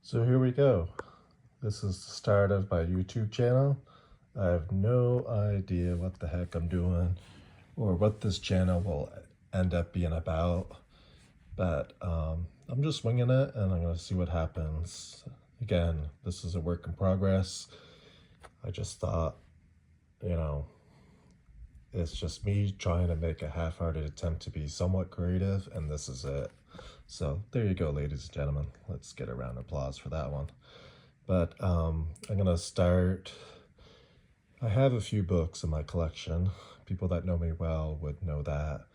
So here we go. This is the start of my YouTube channel. I have no idea what the heck I'm doing or what this channel will end up being about, but I'm just winging it and I'm going to see what happens. Again, this is a work in progress. I just thought, it's just me trying to make a half-hearted attempt to be somewhat creative, and this is it. So there you go, ladies and gentlemen. Let's get a round of applause for that one. But I'm gonna start. I have a few books in my collection. People that know me well would know that.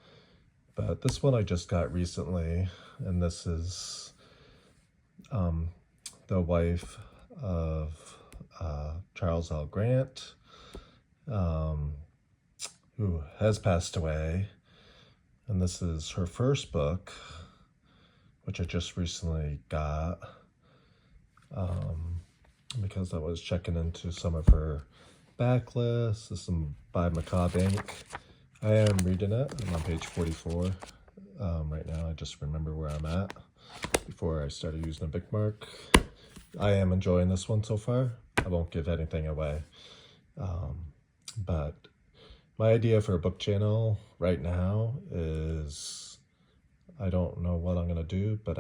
But this one I just got recently, and this is the wife of Charles L. Grant, who has passed away. And this is her first book, which I just recently got because I was checking into some of her backlists. This is by Macabre Inc. I am reading it. I'm on page 44 right now. I just remember where I'm at before I started using a bookmark. I am enjoying this one so far. I won't give anything away. But my idea for a book channel right now is, I don't know what I'm going to do, but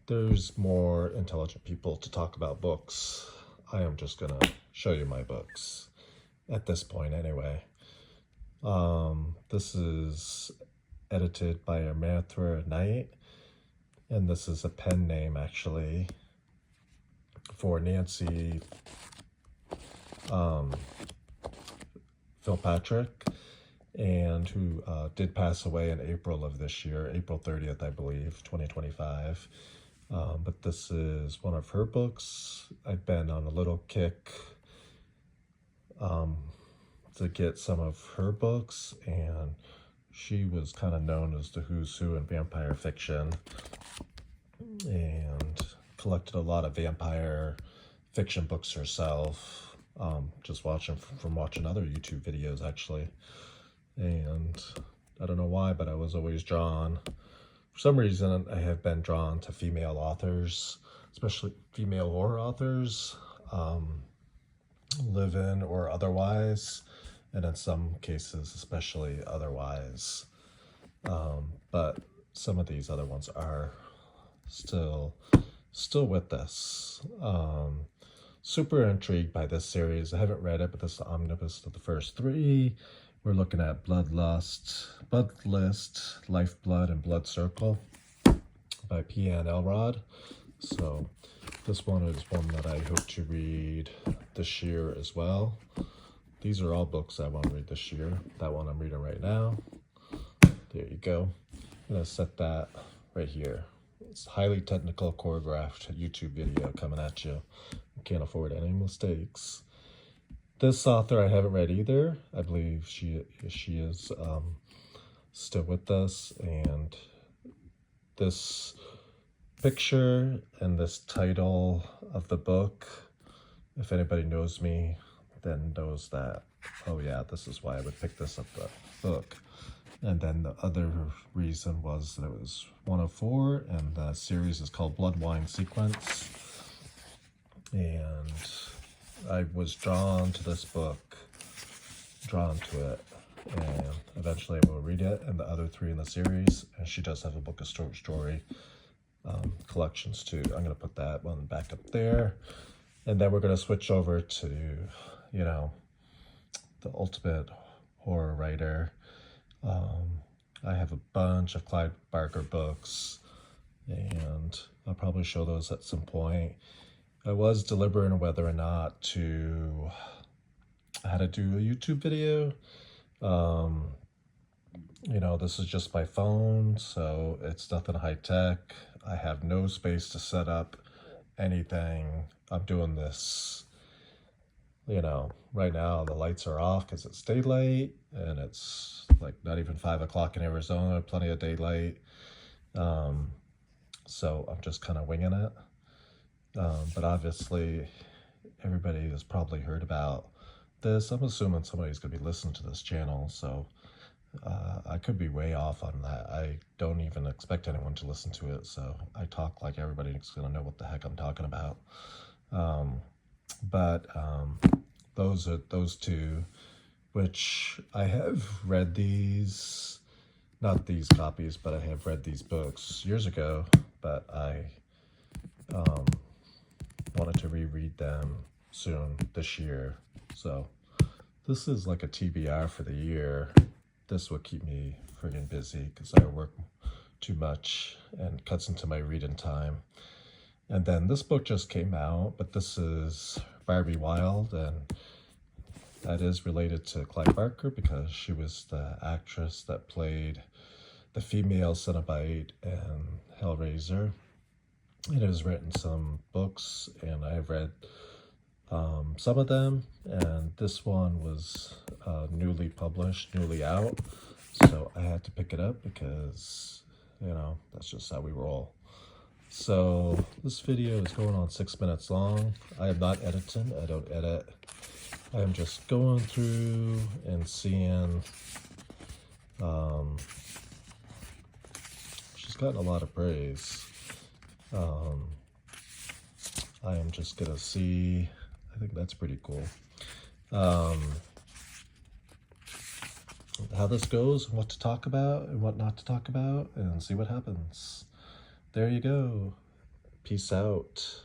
there's more intelligent people to talk about books. I am just going to show you my books at this point anyway. This is edited by Amrita Knight, and this is a pen name actually for Nancy Philpatrick, and who did pass away in April of this year, April 30th, I believe, 2025. But this is one of her books. I've been on a little kick to get some of her books, and she was kind of known as the who's who in vampire fiction, and collected a lot of vampire fiction books herself. Just from watching other YouTube videos actually, and I don't know why, but I was always drawn. For some reason, I have been drawn to female authors, especially female horror authors, live-in or otherwise, and in some cases, especially otherwise. But some of these other ones are still with us. Super intrigued by this series. I haven't read it, but this is the omnibus of the first three. We're looking at Bloodlust, Lifeblood, and Blood Circle by P.N. Elrod. So this one is one that I hope to read this year as well. These are all books I want to read this year. That one I'm reading right now. There you go. I'm going to set that right here. It's highly technical, choreographed YouTube video coming at you. Can't afford any mistakes. This author I haven't read either. I believe she is still with us, and this picture and this title of the book, if anybody knows me, then knows that, oh yeah, this is why I would pick this up the book. And then the other reason was that it was 104, and the series is called Blood Wine Sequence. And I was drawn to this book, and eventually I will read it, and the other three in the series. And she does have a book of story collections too. I'm going to put that one back up there. And then we're going to switch over to, the ultimate horror writer. I have a bunch of Clive Barker books, and I'll probably show those at some point. I was deliberating whether or not to how to do a YouTube video. This is just my phone, so it's nothing high tech. I have no space to set up anything. I'm doing this, right now the lights are off because it's daylight, and it's like not even 5 o'clock in Arizona, plenty of daylight. So I'm just kind of winging it. But obviously everybody has probably heard about this. I'm assuming somebody's going to be listening to this channel, so I could be way off on that. I don't even expect anyone to listen to it, so I talk like everybody's gonna know what the heck I'm talking about. But those are those two, which I have read these, not these copies, but I have read these books years ago, but I wanted to reread them soon this year. So this is like a TBR for the year. This will keep me friggin' busy because I work too much and cuts into my reading time. And then this book just came out, but this is Barbie Wilde, and that is related to Clive Barker because she was the actress that played the female Cenobite in Hellraiser. It has written some books, and I've read some of them, and this one was newly published, newly out, so I had to pick it up because, that's just how we roll. So this video is going on 6 minutes long. I am not editing. I don't edit. I am just going through and seeing. She's gotten a lot of praise. I am just gonna see. I think that's pretty cool. How this goes, what to talk about and what not to talk about, and see what happens. There you go. Peace out.